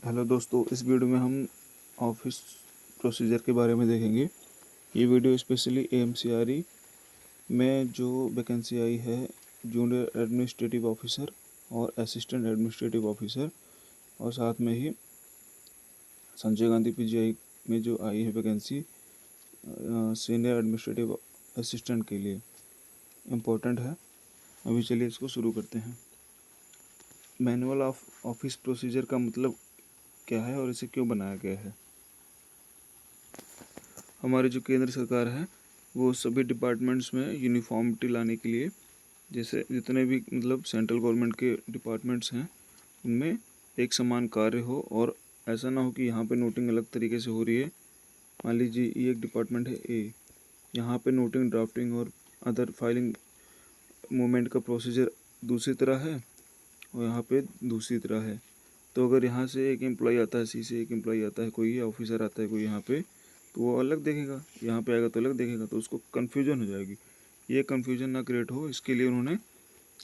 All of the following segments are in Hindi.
हेलो दोस्तों, इस वीडियो में हम ऑफिस प्रोसीजर के बारे में देखेंगे। ये वीडियो स्पेशली एएमसीआरई में जो वैकेंसी आई है जूनियर एडमिनिस्ट्रेटिव ऑफिसर और असिस्टेंट एडमिनिस्ट्रेटिव ऑफिसर, और साथ में ही संजय गांधी पीजीआई में जो आई है वैकेंसी सीनियर एडमिनिस्ट्रेटिव असिस्टेंट के लिए इम्पोर्टेंट है। अभी चलिए इसको शुरू करते हैं। मैनुअल ऑफ ऑफिस प्रोसीजर का मतलब क्या है और इसे क्यों बनाया गया है। हमारी जो केंद्र सरकार है वो सभी डिपार्टमेंट्स में यूनिफॉर्मिटी लाने के लिए, जैसे जितने भी सेंट्रल गवर्नमेंट के डिपार्टमेंट्स हैं उनमें एक समान कार्य हो, और ऐसा ना हो कि यहाँ पे नोटिंग अलग तरीके से हो रही है। मान लीजिए ये एक डिपार्टमेंट है ए, यहाँ पे नोटिंग, ड्राफ्टिंग और अदर फाइलिंग मूवमेंट का प्रोसीजर दूसरी तरह है और यहाँ पे दूसरी तरह है। तो अगर यहाँ से एक एम्प्लॉय आता है, सी से एक एम्प्लॉय आता है, कोई ऑफिसर आता है कोई यहाँ पे, तो वो अलग देखेगा, यहाँ पे आएगा तो अलग देखेगा, तो उसको कन्फ्यूजन हो जाएगी। ये कन्फ्यूजन ना क्रिएट हो, इसके लिए उन्होंने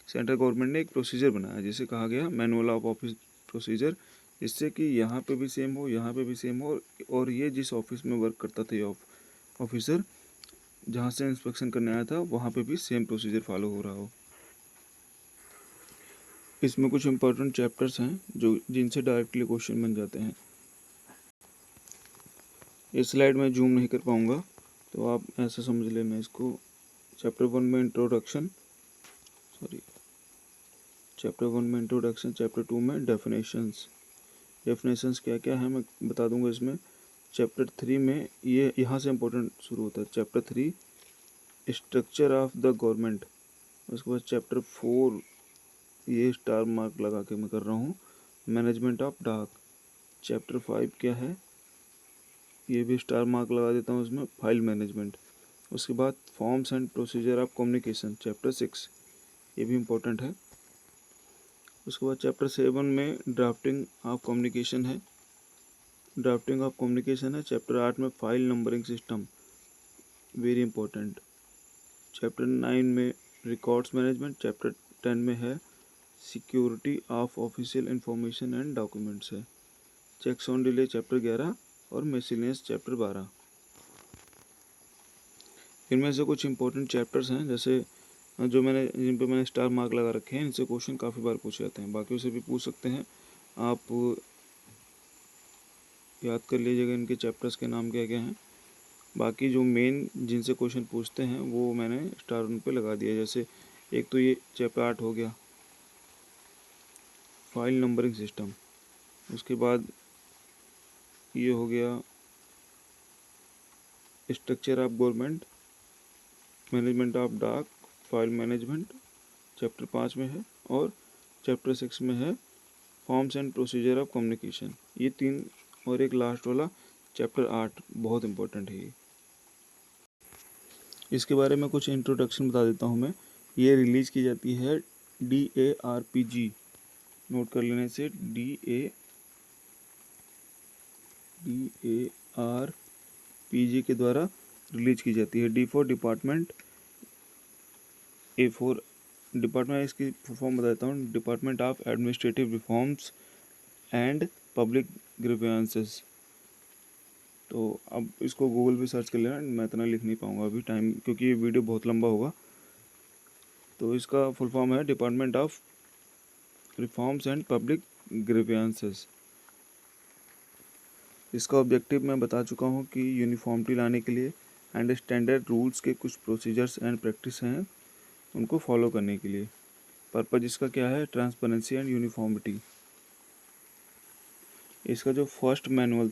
सेंट्रल गवर्नमेंट ने एक प्रोसीजर बनाया जिसे कहा गया मैनुअल ऑफ ऑफिस प्रोसीजर, जिससे कि यहाँ पे भी सेम हो, यहाँ पे भी सेम हो, और ये जिस ऑफिस में वर्क करता था ये ऑफिसर, जहाँ से इंस्पेक्शन करने आया था वहाँ पे भी सेम प्रोसीजर फॉलो हो रहा हो। इसमें कुछ इंपॉर्टेंट चैप्टर्स हैं जो जिनसे डायरेक्टली क्वेश्चन बन जाते हैं। इस स्लाइड में जूम नहीं कर पाऊँगा, तो आप ऐसा समझ लेना इसको। चैप्टर 1 में इंट्रोडक्शन, चैप्टर 2 में डेफिनेशंस क्या क्या है मैं बता दूंगा इसमें। चैप्टर 3 में ये यहाँ से इम्पोर्टेंट शुरू होता है। Chapter 3 structure of the government. उसके बाद चैप्टर 4, ये स्टार मार्क लगा के मैं कर रहा हूँ, मैनेजमेंट ऑफ डाक। चैप्टर 5 क्या है, ये भी स्टार मार्क लगा देता हूँ इसमें, फाइल मैनेजमेंट। उसके बाद forms and procedure of communication, chapter 6, ये भी इम्पोर्टेंट है। उसके बाद चैप्टर 7 में ड्राफ्टिंग ऑफ कम्युनिकेशन है, चैप्टर 8 में file numbering system, very important. Chapter 9 में रिकॉर्ड्स मैनेजमेंट, चैप्टर 10 में है security of official information and documents है। चेक्स ऑन डिले चैप्टर 11 और मिसलेनियस चैप्टर 12। इनमें से कुछ इंपॉर्टेंट चैप्टर्स हैं, जैसे जो जिन पे मैंने स्टार मार्क लगा रखे हैं, इनसे क्वेश्चन काफ़ी बार पूछे जाते हैं, बाकियों से भी पूछ सकते हैं। आप याद कर लीजिएगा इनके चैप्टर्स के नाम क्या क्या हैं। बाकी जो मेन जिनसे क्वेश्चन पूछते हैं वो मैंने स्टार उन पे लगा दिया। जैसे एक तो ये चैप्टर 8 हो गया, फाइल नंबरिंग सिस्टम। उसके बाद ये हो गया structure of government, management of डाक, फाइल मैनेजमेंट, चैप्टर 5 में है। और चैप्टर 6 में है forms and procedure of communication. ये 3, और एक लास्ट वाला चैप्टर 8 बहुत इंपॉर्टेंट है ये। इसके बारे में कुछ इंट्रोडक्शन बता देता हूँ मैं। ये रिलीज़ की जाती है DARPG, नोट कर लेने से, DARPG के द्वारा रिलीज की जाती है। D for department, A for department, इसकी फॉर्म बता देता हूँ, department of administrative reforms and public grievances. तो अब इसको गूगल पे सर्च कर लेना, मैं इतना लिख नहीं पाऊँगा अभी टाइम, क्योंकि ये वीडियो बहुत लंबा होगा। तो इसका फुल फॉर्म है department of reforms and public grievances. इसका ऑब्जेक्टिव मैं बता चुका हूँ कि यूनिफॉर्मिटी लाने के लिए एंड स्टैंडर्ड रूल्स के कुछ प्रोसीजर्स एंड प्रैक्टिस हैं उनको फॉलो करने के लिए। पर्पज इसका क्या है, ट्रांसपेरेंसी एंड यूनिफॉर्मिटी। इसका जो फर्स्ट मैनुअल,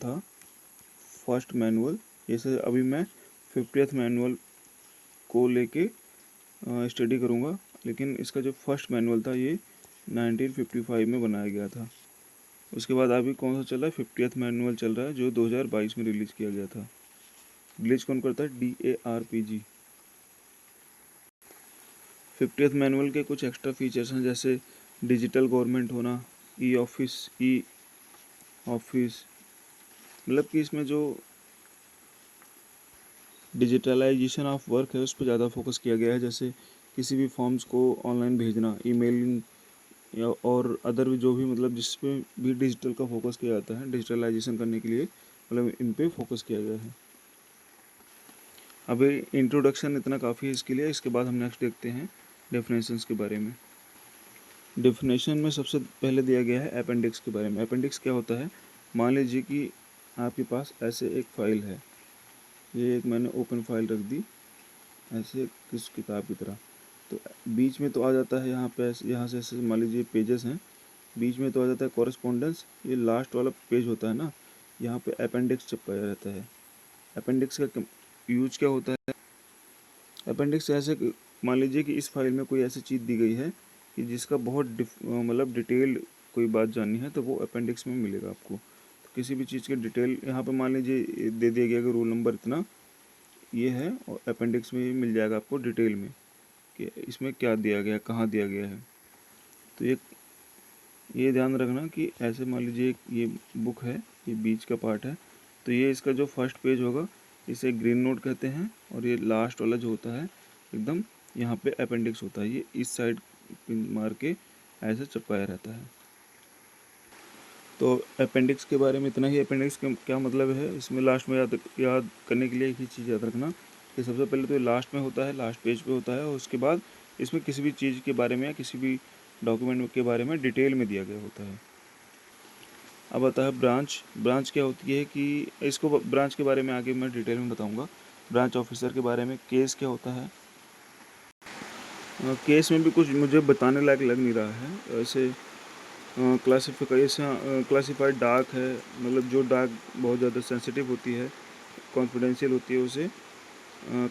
जैसे अभी मैं 50th मैनुअल को लेके स्टडी करूँगा, लेकिन इसका जो फर्स्ट मैनुअल था ये 1955 में बनाया गया था। उसके बाद अभी कौन सा चल रहा है, 50th मैनुअल चल रहा है जो 2022 में रिलीज़ किया गया था। रिलीज कौन करता है, DARPG। 50th मैनुअल के कुछ एक्स्ट्रा फीचर्स हैं, जैसे डिजिटल गवर्नमेंट होना, ई ऑफिस, मतलब कि इसमें जो डिजिटलाइजेशन ऑफ वर्क है उस पर ज़्यादा फोकस किया गया है। जैसे किसी भी फॉर्म्स को ऑनलाइन भेजना, या और अदर भी जो भी मतलब जिस पे भी डिजिटल का फोकस किया जाता है, डिजिटलाइजेशन करने के लिए मतलब इन पे फोकस किया गया है। अभी इंट्रोडक्शन इतना काफ़ी है इसके लिए। इसके बाद हम नेक्स्ट देखते हैं डेफिनेशंस के बारे में। डेफिनेशन में सबसे पहले दिया गया है अपेंडिक्स के बारे में। अपेंडिक्स क्या होता है? मान लीजिए कि आपके पास ऐसे एक फ़ाइल है, ये एक मैंने ओपन फाइल रख दी ऐसे किस किताब की तरह, तो बीच में तो आ जाता है यहाँ पे यहाँ से ऐसे मान लीजिए पेजेस हैं, बीच में तो आ जाता है कॉरेस्पॉन्डेंस, ये लास्ट वाला पेज होता है ना, यहाँ पे अपेंडिक्स चिपकाया रहता है। अपेंडिक्स का यूज क्या होता है? अपेंडिक्स ऐसे मान लीजिए कि इस फाइल में कोई ऐसी चीज़ दी गई है कि जिसका बहुत मतलब डिटेल कोई बात जाननी है, तो वो अपेंडिक्स में मिलेगा आपको। तो किसी भी चीज़ के डिटेल यहाँ पे मान लीजिए दे दिया गया कि रोल नंबर इतना ये है, और अपेंडिक्स में मिल जाएगा आपको डिटेल में कि इसमें क्या दिया गया है, कहाँ दिया गया है। तो ये ध्यान रखना कि ऐसे मान लीजिए ये बुक है, ये बीच का पार्ट है, तो ये इसका जो फर्स्ट पेज होगा इसे ग्रीन नोट कहते हैं, और ये लास्ट वाला जो होता है एकदम यहाँ पे अपेंडिक्स होता है, ये इस साइड पिन मार के ऐसे चिपकाया रहता है। तो अपेंडिक्स के बारे में इतना ही। अपेंडिक्स का क्या मतलब है, इसमें लास्ट में याद करने के लिए एक ही चीज़ याद रखना कि सबसे पहले तो ये लास्ट में होता है, लास्ट पेज पे होता है, और उसके बाद इसमें किसी भी चीज़ के बारे में या किसी भी डॉक्यूमेंट के बारे में डिटेल में दिया गया होता है। अब आता है ब्रांच। ब्रांच क्या होती है कि इसको ब्रांच के बारे में आगे मैं डिटेल में बताऊंगा। ब्रांच ऑफिसर के बारे में। केस क्या होता है? केस में भी कुछ मुझे बताने लायक लग नहीं रहा है ऐसे। क्लासिफाइड डाक है, मतलब जो डाक बहुत ज़्यादा सेंसिटिव होती है, कॉन्फिडेंशियल होती है, उसे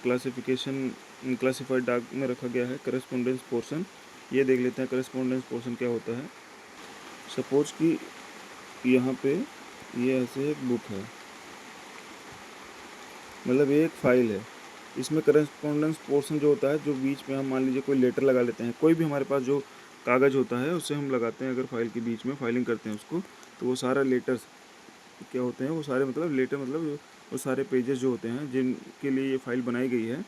क्लासिफाइड डाक में रखा गया है। करस्पॉन्डेंस पोर्शन, ये देख लेते हैं करस्पॉन्डेंस पोर्शन क्या होता है। सपोज कि यहाँ पे ये ऐसे एक बुक है, मतलब ये एक फाइल है, इसमें करस्पॉन्डेंस पोर्शन जो होता है, जो बीच में हम मान लीजिए कोई लेटर लगा लेते हैं, कोई भी हमारे पास जो कागज़ होता है उससे हम लगाते हैं अगर फाइल के बीच में फाइलिंग करते हैं उसको, तो वो सारा लेटर्स क्या होते हैं, वो सारे मतलब लेटर मतलब वो सारे पेजेस जो होते हैं जिनके लिए ये फाइल बनाई गई है,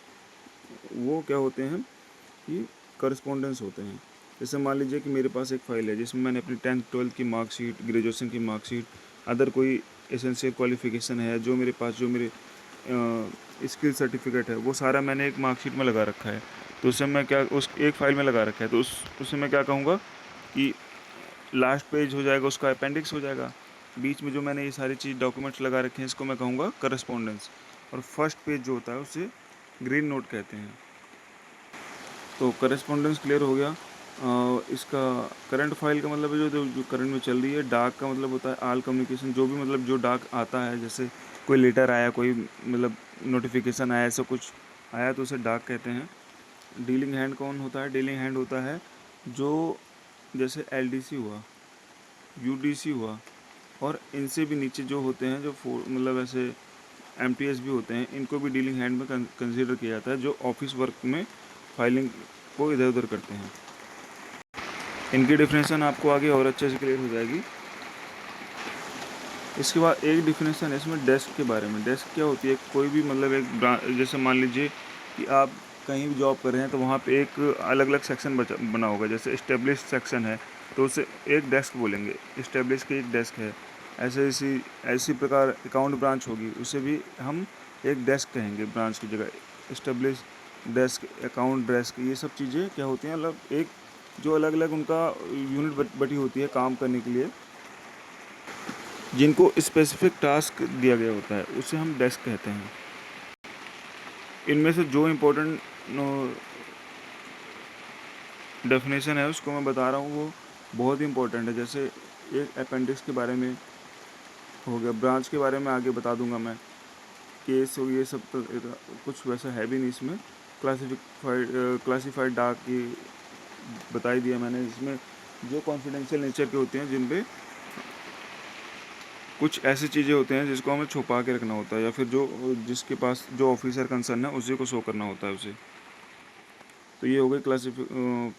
वो क्या होते हैं कि करस्पॉन्डेंस होते हैं। जैसे मान लीजिए कि मेरे पास एक फ़ाइल है जिसमें मैंने अपनी 10th 12th की मार्कशीट, ग्रेजुएशन की मार्कशीट, अदर कोई एसेंशियल क्वालिफ़िकेशन है जो मेरे पास, जो मेरे स्किल सर्टिफिकेट है, वो सारा मैंने एक मार्कशीट में लगा रखा है। तो उससे मैं क्या, उस एक फ़ाइल में लगा रखा है, तो उससे मैं क्या कहूँगा कि लास्ट पेज हो जाएगा उसका अपेंडिक्स हो जाएगा। बीच में जो मैंने ये सारी चीज़ डॉक्यूमेंट्स लगा रखे हैं इसको मैं कहूँगा करस्पॉन्डेंस, और फर्स्ट पेज जो होता है उसे ग्रीन नोट कहते हैं। तो करस्पॉन्डेंस क्लियर हो गया। इसका करंट फाइल का मतलब है जो करंट में चल रही है। डाक का मतलब होता है आल कम्युनिकेशन, जो भी मतलब जो डाक आता है, जैसे कोई लेटर आया, कोई मतलब नोटिफिकेशन आया, ऐसा कुछ आया तो उसे डाक कहते हैं। डीलिंग हैंड कौन होता है? डीलिंग हैंड होता है जो जैसे एलडीसी हुआ, यूडीसी हुआ, और इनसे भी नीचे जो होते हैं, जो मतलब ऐसे एमटीएस भी होते हैं, इनको भी डीलिंग हैंड में कंसीडर किया जाता है, जो ऑफिस वर्क में फाइलिंग को इधर उधर करते हैं। इनकी डिफिनेशन आपको आगे और अच्छे से क्लियर हो जाएगी। इसके बाद एक डिफिनेशन है इसमें डेस्क के बारे में। डेस्क क्या होती है? कोई भी मतलब एक जैसे मान लीजिए कि आप कहीं भी जॉब कर रहे हैं, तो वहाँ पे एक अलग अलग सेक्शन बना होगा। जैसे इस्टेब्लिश सेक्शन है तो उसे एक डेस्क बोलेंगे, इस्टेब्लिश की एक डेस्क है। ऐसी प्रकार अकाउंट ब्रांच होगी, उसे भी हम एक डेस्क कहेंगे ब्रांच की जगह। इस्टेब्लिश डेस्क, अकाउंट डेस्क, ये सब चीज़ें क्या होती हैं, मतलब एक जो अलग अलग उनका यूनिट बटी होती है काम करने के लिए, जिनको स्पेसिफिक टास्क दिया गया होता है, उसे हम डेस्क कहते हैं। इनमें से जो इम्पोर्टेंट डेफिनेशन है उसको मैं बता रहा हूँ, वो बहुत ही इम्पोर्टेंट है। जैसे एक अपेंडिक्स के बारे में हो गया, ब्रांच के बारे में आगे बता दूंगा मैं, केस हो, ये सब तो कुछ वैसा है भी नहीं इसमें। क्लासिफाइड डाक की बताई दिया मैंने। इसमें जो कॉन्फिडेंशियल नेचर के होते हैं, जिन पे कुछ ऐसी चीज़ें होते हैं जिसको हमें छुपा के रखना होता है, या फिर जो जिसके पास जो ऑफिसर कंसर्न है उसी को शो करना होता है उसे। तो ये हो गई क्लासिफाइड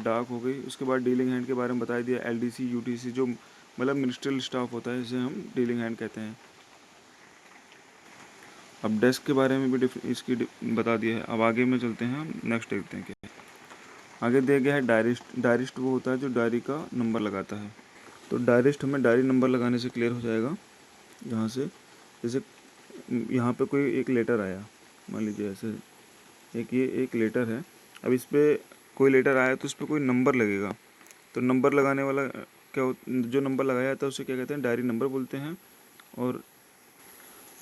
डाक हो गई। उसके बाद डीलिंग हैंड के बारे में बता दिया। एलडीसी, यूटीसी, जो मतलब मिनिस्ट्रियल स्टाफ होता है, इसे हम डीलिंग हैंड कहते हैं। अब डेस्क के बारे में भी इसकी बता दिया है। अब आगे में चलते हैं, हम नेक्स्ट देखते हैं क्या है। आगे दिया गया है डायरिस्ट। डायरिस्ट वो होता है जो डायरी का नंबर लगाता है। तो डायरिस्ट हमें डायरी नंबर लगाने से क्लियर हो जाएगा। यहाँ से जैसे यहाँ पे कोई एक लेटर आया, मान लीजिए ऐसे ये एक लेटर है। अब इस पर कोई लेटर आया तो इस पर कोई नंबर लगेगा। तो नंबर लगाने वाला जो नंबर लगाया जाता है उसे क्या कहते हैं, डायरी नंबर बोलते हैं। और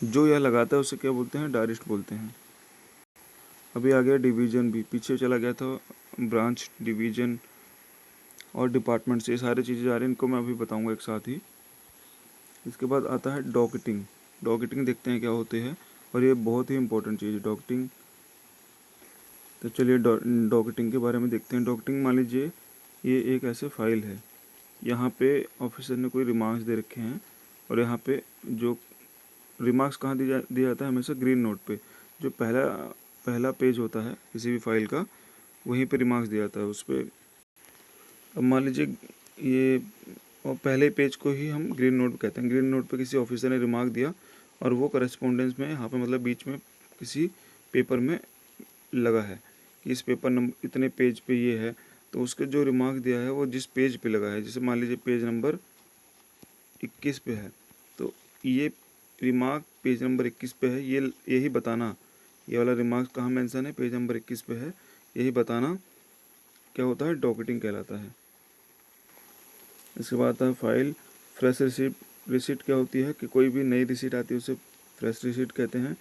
जो यह लगाता है उसे क्या बोलते हैं, डायरिस्ट बोलते हैं। अभी आ गया डिवीज़न भी, पीछे चला गया था ब्रांच, डिवीज़न और डिपार्टमेंट्स, ये सारी चीज़ें आ रही हैं, इनको मैं अभी बताऊंगा एक साथ ही। इसके बाद आता है डॉकेटिंग। डॉकेटिंग देखते हैं क्या होते हैं, और ये बहुत ही इंपॉर्टेंट चीज़ है डॉकेटिंग। तो चलिए डॉकेटिंग के बारे में देखते हैं। डॉकेटिंग मान लीजिए ये एक ऐसे फाइल है, यहाँ पे ऑफिसर ने कोई रिमार्क्स दे रखे हैं, और यहाँ पे जो रिमार्क्स कहाँ दिया जाता है, हमेशा ग्रीन नोट पे। जो पहला पेज होता है किसी भी फाइल का, वहीं पे रिमार्क्स दिया जाता है उस पर। अब मान लीजिए ये और पहले पेज को ही हम ग्रीन नोट कहते हैं। ग्रीन नोट पे किसी ऑफिसर ने रिमार्क दिया और वो करस्पॉन्डेंस में यहाँ पे मतलब बीच में किसी पेपर में लगा है कि इस पेपर नंबर इतने पेज पे ये है, तो उसके जो रिमार्क दिया है वो जिस पेज पे लगा है, जैसे मान लीजिए पेज नंबर 21 पे है, तो ये रिमार्क पेज नंबर 21 पे है, ये यही बताना, ये वाला रिमार्क कहाँ मेंशन है, पेज नंबर 21 पे है, यही बताना क्या होता है, डॉकेटिंग कहलाता है। इसके बाद आता है फाइल। फ्रेश रिसीट क्या होती है कि कोई भी नई रिसीट आती है उसे फ्रेश रिसीट कहते हैं।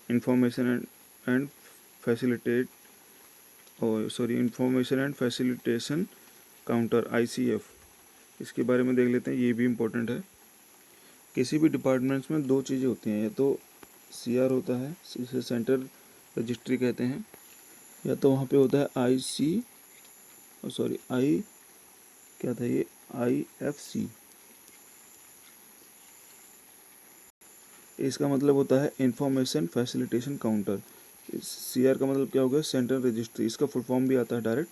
Information and facilitate information and facilitation counter, ICF, इसके बारे में देख लेते हैं, ये भी इम्पोर्टेंट है। किसी भी डिपार्टमेंट्स में दो चीज़ें होती हैं, या तो CR होता है, इसे सेंट्रल रजिस्ट्री कहते हैं, या तो वहाँ पे होता है IFC। इसका मतलब होता है इंफॉर्मेशन फैसिलिटेशन काउंटर। CR का मतलब क्या हो गया, सेंट्रल रजिस्ट्री, इसका फुल फॉर्म भी आता है डायरेक्ट,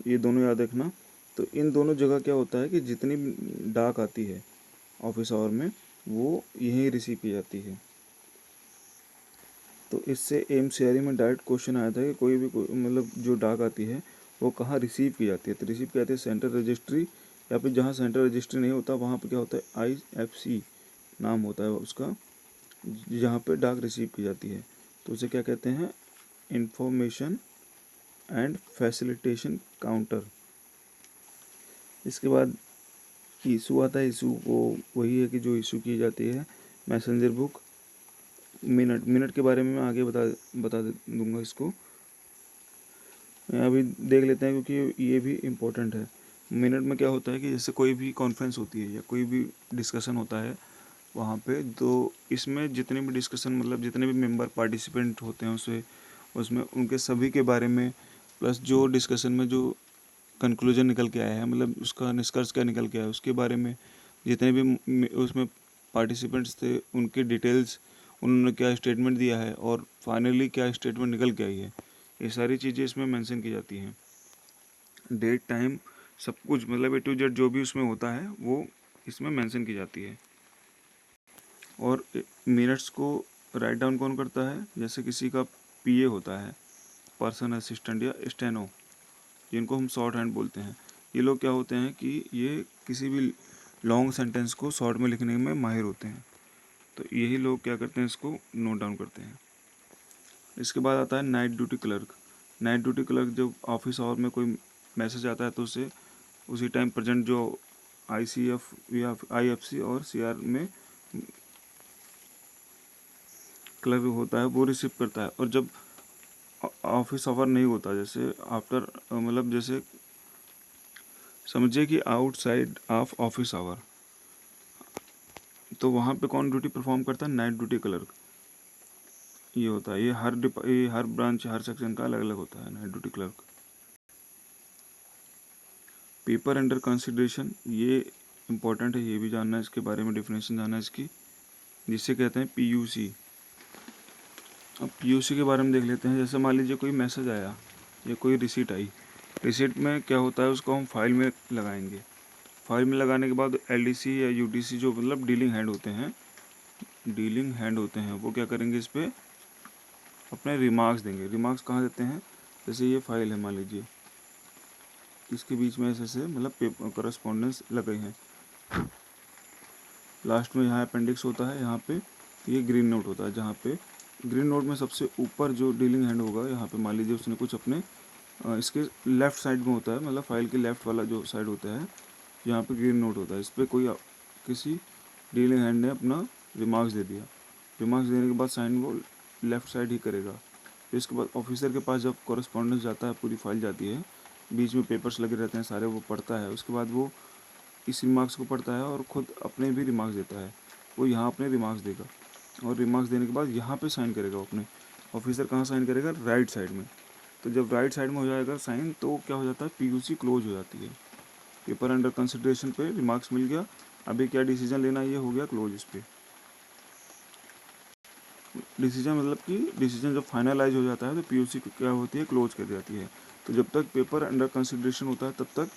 ये दोनों याद रखना। तो इन दोनों जगह क्या होता है कि जितनी डाक आती है ऑफिस आवर में वो यहीं रिसीव की जाती है। तो इससे MCRE में डायरेक्ट क्वेश्चन आया था कि कोई भी मतलब जो डाक आती है वो कहाँ रिसीव की जाती है, तो रिसीव की जाती है सेंट्रल रजिस्ट्री, या फिर जहाँ सेंट्रल रजिस्ट्री नहीं होता वहाँ पे क्या होता है, IFC नाम होता है उसका, जहाँ पे डाक रिसीव की जाती है। तो उसे क्या कहते हैं, इंफॉर्मेशन एंड फैसिलिटेशन काउंटर। इसके बाद इशू आता है। इशू वो वही है कि जो इशू की जाती है मैसेंजर बुक। मिनट के बारे में मैं आगे बता दूंगा इसको, अभी देख लेते हैं क्योंकि ये भी इम्पोर्टेंट है। मिनट में क्या होता है कि जैसे कोई भी कॉन्फ्रेंस होती है या कोई भी डिस्कशन होता है वहाँ पे, तो इसमें जितने भी डिस्कशन मतलब जितने भी मेंबर पार्टिसिपेंट होते हैं उसमें उनके सभी के बारे में, प्लस जो डिस्कशन में जो कंक्लूजन निकल के आया है, मतलब उसका निष्कर्ष क्या निकल के आया है उसके बारे में, जितने भी उसमें पार्टिसिपेंट्स थे उनकी डिटेल्स, उन्होंने क्या स्टेटमेंट दिया है और फाइनली क्या स्टेटमेंट निकल के आई है, ये सारी चीज़ें इसमें मेंशन की जाती हैं। डेट, टाइम, सब कुछ मतलब A to Z जो भी उसमें होता है वो इसमें मेंशन की जाती है। और मिनट्स को राइट डाउन कौन करता है, जैसे किसी का PA होता है, पर्सन असिस्टेंट या स्टेनो, जिनको हम शॉर्ट हैंड बोलते हैं। ये लोग क्या होते हैं कि ये किसी भी लॉन्ग सेंटेंस को शॉर्ट में लिखने में माहिर होते हैं, तो यही लोग क्या करते हैं, इसको नोट डाउन करते हैं। इसके बाद आता है night duty clerk. Night duty clerk जब ऑफिस आवर में कोई मैसेज आता है तो उसे उसी टाइम प्रेजेंट जो ICF या IFC और CR में क्लर्क होता है वो रिसीव करता है। और जब ऑफिस आवर नहीं होता, जैसे आफ्टर मतलब जैसे समझिए कि आउटसाइड ऑफ ऑफिस आवर, तो वहाँ पे कौन ड्यूटी परफॉर्म करता है, नाइट ड्यूटी क्लर्क ये होता है। ये हर ब्रांच हर सेक्शन का अलग अलग होता है night duty clerk. Paper under consideration, ये इम्पोर्टेंट है, ये भी जानना है, इसके बारे में डेफिनेशन जानना है इसकी, जिसे कहते हैं PUC। अब PUC के बारे में देख लेते हैं। जैसे मान लीजिए कोई मैसेज आया या कोई रिसीट आई, रिसीट में क्या होता है उसको हम फाइल में लगाएंगे। फाइल में लगाने के बाद LDC या UDC जो मतलब डीलिंग हैंड होते हैं वो क्या करेंगे, इस पर अपने रिमार्क्स देंगे। रिमार्क्स कहाँ देते हैं, जैसे ये फाइल है मान लीजिए, इसके बीच में ऐसे मतलब करस्पॉन्डेंस लगे हैं। लास्ट में यहाँ अपेंडिक्स होता है, यहाँ पे ये ग्रीन नोट होता है, जहाँ पे ग्रीन नोट में सबसे ऊपर जो डीलिंग हैंड होगा, यहाँ पे मान लीजिए उसने कुछ अपने इसके लेफ़्ट साइड में होता है, मतलब फाइल के लेफ़्ट वाला जो साइड होता है, यहाँ पे ग्रीन नोट होता है, इस पर कोई किसी डीलिंग हैंड ने अपना रिमार्क्स दे दिया। रिमार्क्स देने के बाद साइन वो लेफ़्ट साइड ही करेगा। फिर इसके बाद ऑफिसर के पास जब कॉरेस्पॉन्डेंस जाता है, पूरी फाइल जाती है, बीच में पेपर्स लगे रहते हैं सारे, वो पढ़ता है, उसके बाद वो इस रिमार्क्स को पढ़ता है और ख़ुद अपने भी रिमार्क्स देता है। वो यहाँ अपने रिमार्क्स देगा और रिमार्क्स देने के बाद यहाँ पे साइन करेगा। अपने ऑफिसर कहाँ साइन करेगा? राइट साइड में। तो जब राइट साइड में हो जाएगा साइन, तो क्या हो जाता है? पीयूसी क्लोज हो जाती है। पेपर अंडर कंसिडरेशन पे रिमार्क्स मिल गया, अभी क्या डिसीजन लेना, ये हो गया क्लोज। इस पर डिसीजन मतलब कि डिसीजन जब फाइनलाइज हो जाता है तो पीयूसी क्या होती है? क्लोज कर जाती है। तो जब तक पेपर अंडर कंसिडरेशन होता है तब तक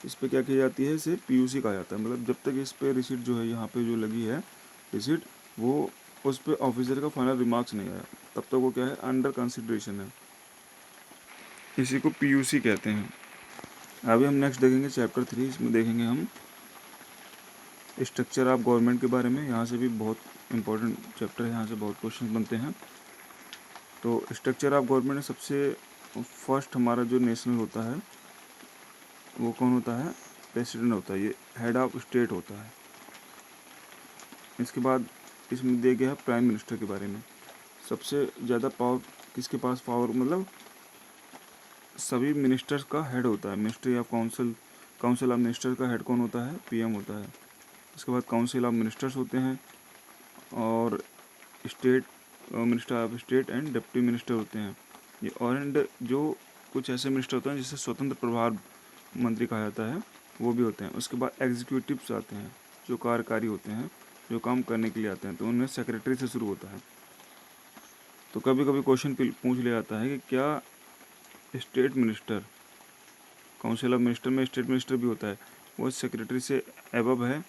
इस पर क्या की जाती है? इसे पीयूसी कहा जाता है। मतलब जब तक इस पर रिसीट जो है, यहाँ पे जो लगी है रिसीट, वो उस पर ऑफिसर का फाइनल रिमार्क्स नहीं आया, तब तक वो क्या है? अंडर कंसिडरेशन है। इसी को पीयूसी कहते हैं। अभी हम नेक्स्ट देखेंगे चैप्टर 3। इसमें देखेंगे हम स्ट्रक्चर ऑफ गवर्नमेंट के बारे में। यहाँ से भी बहुत इंपॉर्टेंट चैप्टर है, यहाँ से बहुत क्वेश्चन बनते हैं। तो स्ट्रक्चर ऑफ गवर्नमेंट में सबसे फर्स्ट हमारा जो नेशनल होता है वो कौन होता है? प्रेसिडेंट होता है, ये हेड ऑफ स्टेट होता है। इसके बाद इसमें दिया गया है प्राइम मिनिस्टर के बारे में। सबसे ज़्यादा पावर किसके पास? पावर मतलब सभी मिनिस्टर्स का हेड होता है। Ministry of council of minister का हेड कौन होता है? पीएम होता है। इसके बाद काउंसिल ऑफ मिनिस्टर्स होते हैं और state minister of state and deputy minister होते हैं ये। और जो कुछ ऐसे मिनिस्टर होते हैं जिसे स्वतंत्र प्रभार मंत्री कहा जाता है, वो भी होते हैं। उसके बाद एग्जीक्यूटिव्स आते हैं, जो कार्यकारी होते हैं, जो काम करने के लिए आते हैं, तो उनमें सेक्रेटरी से शुरू होता है। तो कभी कभी क्वेश्चन पूछ लिया जाता है कि क्या state minister, council of minister में स्टेट मिनिस्टर भी होता है, वो सेक्रेटरी से एबव है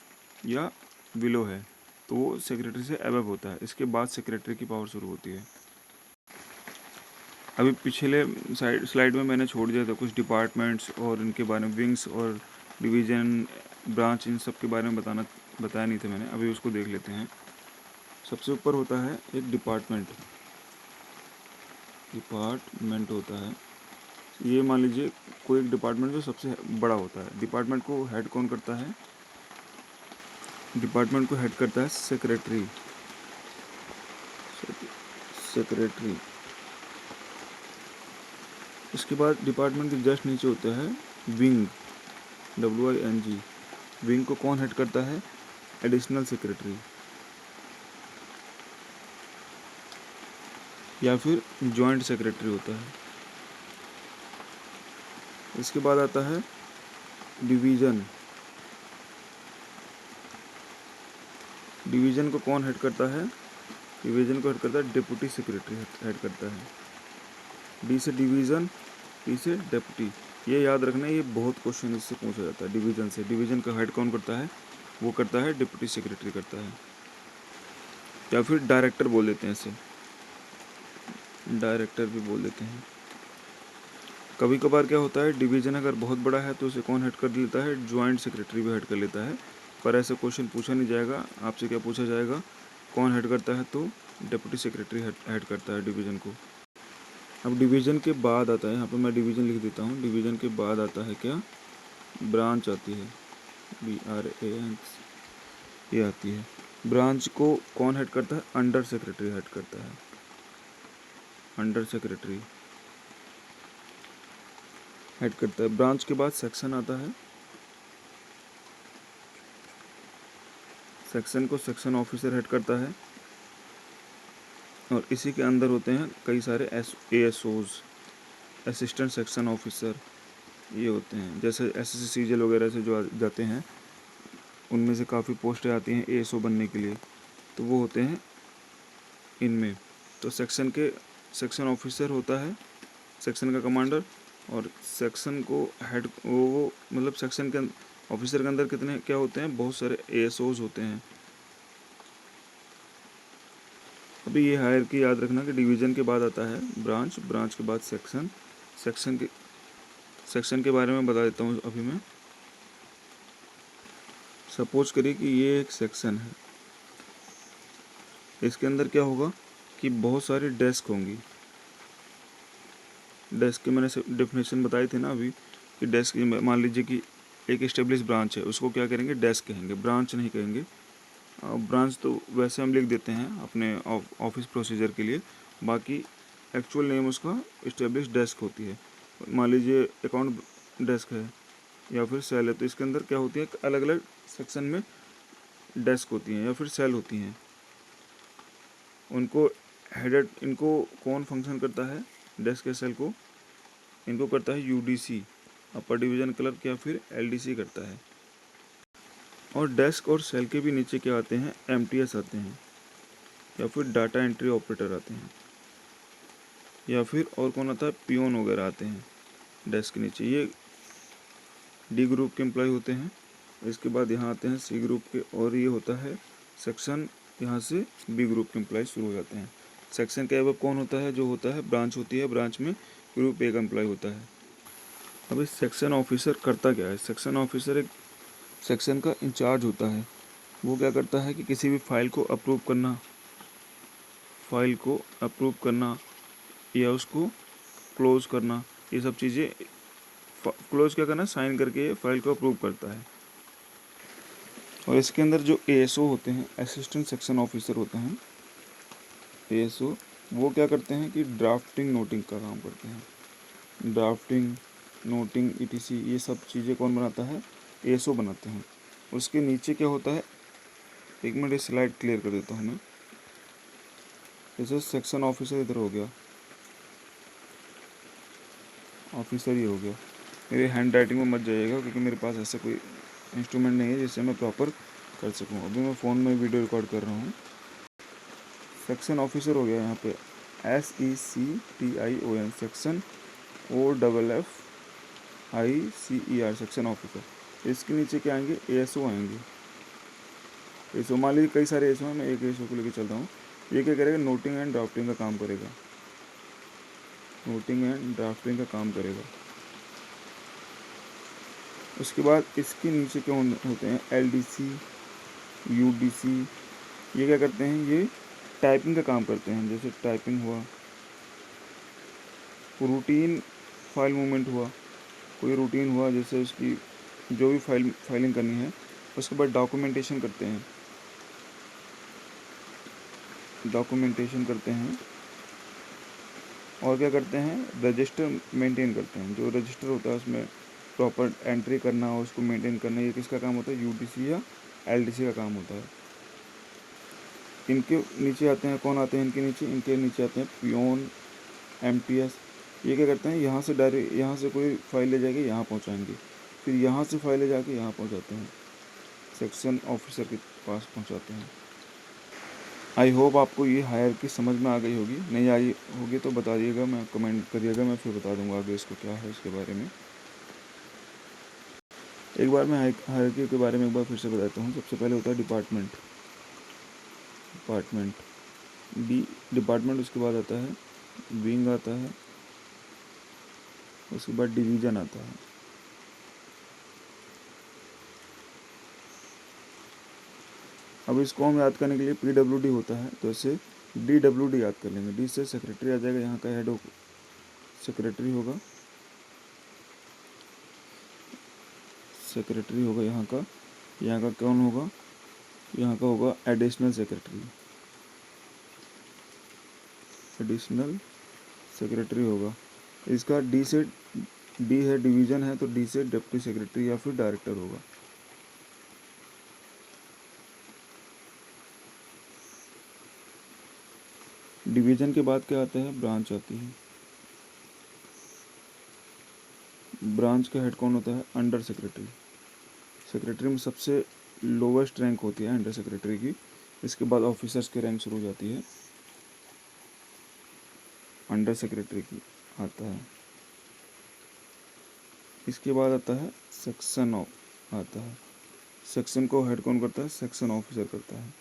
या बिलो है? तो वो सेक्रेटरी से एबव होता है। इसके बाद सेक्रेटरी की पावर शुरू होती है। अभी पिछले स्लाइड में मैंने छोड़ दिया था कुछ डिपार्टमेंट्स और इनके बारे में, विंग्स और डिवीज़न, ब्रांच, इन सब के बारे में बताया नहीं था मैंने। अभी उसको देख लेते हैं। सबसे ऊपर होता है एक डिपार्टमेंट होता है। ये मान लीजिए कोई एक डिपार्टमेंट जो सबसे बड़ा होता है। डिपार्टमेंट को हेड कौन करता है? डिपार्टमेंट को हेड करता है सेक्रेटरी। इसके बाद डिपार्टमेंट के जस्ट नीचे होता है विंग, WING। विंग को कौन हेड करता है? एडिशनल सेक्रेटरी या फिर जॉइंट सेक्रेटरी होता है। इसके बाद आता है डिवीज़न। डिवीज़न को कौन हेड करता है? डिवीज़न को हेड करता है डिप्टी सेक्रेटरी हेड करता है। डी से डिवीज़न, टी से डिप्टी। ये याद रखना, ये बहुत क्वेश्चन इससे पूछा जाता है। डिवीज़न से, डिवीज़न का हेड कौन करता है? वो करता है डिप्टी सेक्रेटरी करता है, या फिर डायरेक्टर बोल देते हैं इसे, डायरेक्टर भी बोल देते हैं। कभी कभार क्या होता है, डिवीज़न अगर बहुत बड़ा है तो उसे कौन हेड कर लेता है? ज्वाइंट सेक्रेटरी भी हेड कर लेता है। पर ऐसा क्वेश्चन पूछा नहीं जाएगा आपसे। क्या पूछा जाएगा? कौन हेड करता है? तो डिप्टी सेक्रेटरी हेड करता है डिवीज़न को। अब डिवीज़न के बाद आता है, यहाँ पे मैं डिवीज़न लिख देता हूँ। डिवीज़न के बाद आता है क्या? ब्रांच आती है, BRANC, ये आती है। ब्रांच को कौन हेड करता है? अंडर सेक्रेटरी हेड करता है। अंडर सेक्रेटरी हेड करता है। ब्रांच के बाद सेक्शन आता है। सेक्शन को सेक्शन ऑफिसर हेड करता है और इसी के अंदर होते हैं कई सारे ASOs, असिस्टेंट सेक्शन ऑफिसर, ये होते हैं। जैसे SSC CGL वगैरह से जो जाते हैं, उनमें से काफ़ी पोस्टें आती हैं ASO बनने के लिए, तो वो होते हैं इनमें। तो सेक्शन ऑफिसर होता है, सेक्शन का कमांडर, और सेक्शन को हेड वो मतलब सेक्शन के ऑफिसर के अंदर कितने क्या होते हैं? बहुत सारे ASOs होते हैं। अभी ये हायरार्की याद रखना कि डिवीज़न के बाद आता है ब्रांच, ब्रांच के बाद सेक्शन, सेक्शन के सेक्शन के बारे में बता देता हूँ अभी मैं। सपोज करिए कि ये एक सेक्शन है, इसके अंदर क्या होगा कि बहुत सारी डेस्क होंगी। डेस्क की मैंने डेफिनेशन बताई थी ना अभी, कि डेस्क मान लीजिए कि एक एस्टेब्लिश ब्रांच है, उसको क्या करेंगे, डेस्क कहेंगे, ब्रांच नहीं कहेंगे। ब्रांच तो वैसे हम लिख देते हैं अपने ऑफिस प्रोसीजर के लिए, बाकी एक्चुअल नेम उसका एस्टेब्लिश डेस्क होती है। मान लीजिए अकाउंट डेस्क है या फिर सेल है, तो इसके अंदर क्या होती है, अलग अलग सेक्शन में डेस्क होती हैं या फिर सेल होती हैं। उनको हेडेड, इनको कौन फंक्शन करता है, डेस्क या सेल को, इनको करता है यूडीसी, अपर डिवीज़न क्लर्क या फिर एलडीसी करता है। और डेस्क और सेल के भी नीचे क्या आते हैं, एमटीएस आते हैं या फिर डाटा एंट्री ऑपरेटर आते हैं, या फिर और कौन आता है, पियोन वगैरह आते हैं डेस्क के नीचे। ये डी ग्रुप के एम्प्लॉय होते हैं। इसके बाद यहाँ आते हैं सी ग्रुप के, और ये होता है सेक्शन, यहाँ से बी ग्रुप के एम्प्लॉय शुरू हो जाते हैं। सेक्शन के अब कौन होता है, जो होता है ब्रांच होती है, ब्रांच में ग्रुप ए का एम्प्लॉय होता है। अब इस सेक्शन ऑफिसर करता क्या है, सेक्शन ऑफिसर एक सेक्शन का इंचार्ज होता है। वो क्या करता है कि किसी भी फाइल को अप्रूव करना या उसको क्लोज करना, ये सब चीज़ें, क्लोज क्या करना, साइन करके फाइल को अप्रूव करता है। और इसके अंदर जो एएसओ होते हैं, असिस्टेंट सेक्शन ऑफिसर होते हैं, एएसओ, वो क्या करते हैं कि ड्राफ्टिंग नोटिंग का काम करते हैं। ड्राफ्टिंग नोटिंग ईटीसी ये सब चीज़ें कौन बनाता है, एएसओ बनाते हैं। उसके नीचे क्या होता है, एक मिनट ये स्लाइड क्लियर कर देता हूँ मैं। जैसे सेक्शन ऑफिसर इधर हो गया, ऑफिसर ही हो गया। मेरे हैंड राइटिंग में मत जाइएगा, क्योंकि मेरे पास ऐसा कोई इंस्ट्रूमेंट नहीं है जिससे मैं प्रॉपर कर सकूँ। अभी मैं फ़ोन में वीडियो रिकॉर्ड कर रहा हूँ। सेक्शन ऑफिसर हो गया यहाँ पे SECTION, section OFFICER, section officer. इसके नीचे क्या आएंगे, एएसओ आएंगे। एएसओ मान लीजिए कई सारे एएसओ हैं, मैं एक एएसओ को लेकर चल रहा हूँ। ये क्या करेगा, नोटिंग एंड ड्राफ्टिंग का काम करेगा, नोटिंग एंड ड्राफ्टिंग का काम करेगा। उसके बाद इसके नीचे क्या होते हैं, एलडीसी, यूडीसी, ये क्या करते हैं, ये टाइपिंग का काम करते हैं। जैसे टाइपिंग हुआ, रूटीन फाइल मूवमेंट हुआ, कोई रूटीन हुआ, जैसे उसकी जो भी फाइलिंग करनी है। उसके बाद डॉक्यूमेंटेशन करते हैं, और क्या करते हैं, रजिस्टर मेंटेन करते हैं। जो रजिस्टर होता है उसमें प्रॉपर एंट्री करना और उसको मेंटेन करना, ये किसका काम होता है, यूडीसी या एलडीसी का काम होता है। इनके नीचे आते हैं, कौन आते हैं इनके नीचे आते हैं पियोन, एमटीएस। ये क्या करते हैं, यहाँ से डायरेक्ट, यहाँ से कोई फाइल ले जाके यहाँ पहुँचाएंगे, फिर यहाँ से फाइल ले जाके यहाँ पहुँचाते हैं, सेक्शन ऑफिसर के पास पहुँचाते हैं। आई होप आपको ये हायरार्की समझ में आ गई होगी। नहीं आई होगी तो बता दिएगा, मैं कमेंट करिएगा, मैं फिर बता दूंगा आगे इसको क्या है इसके बारे में। एक बार मैं हायरार्की के बारे में एक बार फिर से बताता हूँ। सबसे पहले होता है डिपार्टमेंट, डिपार्टमेंट, उसके बाद आता है विंग आता है, उसके बाद डिवीज़न आता है। अब इसको हम याद करने के लिए PWD होता है, तो इसे DWD याद कर लेंगे। डी से सेक्रेटरी आ जाएगा, यहाँ का हेड सेक्रेटरी होगा, यहाँ का कौन होगा, यहाँ का होगा एडिशनल सेक्रेटरी होगा। इसका डी है, डिवीज़न है, तो डी से डिप्टी सेक्रेटरी या फिर डायरेक्टर होगा। डिवीज़न के बाद क्या आता है, ब्रांच आती है। ब्रांच का हेड कौन होता है, अंडर सेक्रेटरी में सबसे लोवेस्ट रैंक होती है अंडर सेक्रेटरी की। इसके बाद ऑफिसर्स की रैंक शुरू हो जाती है, अंडर सेक्रेटरी की आता है। इसके बाद आता है सेक्शन को हेड कौन करता है, सेक्शन ऑफिसर करता है।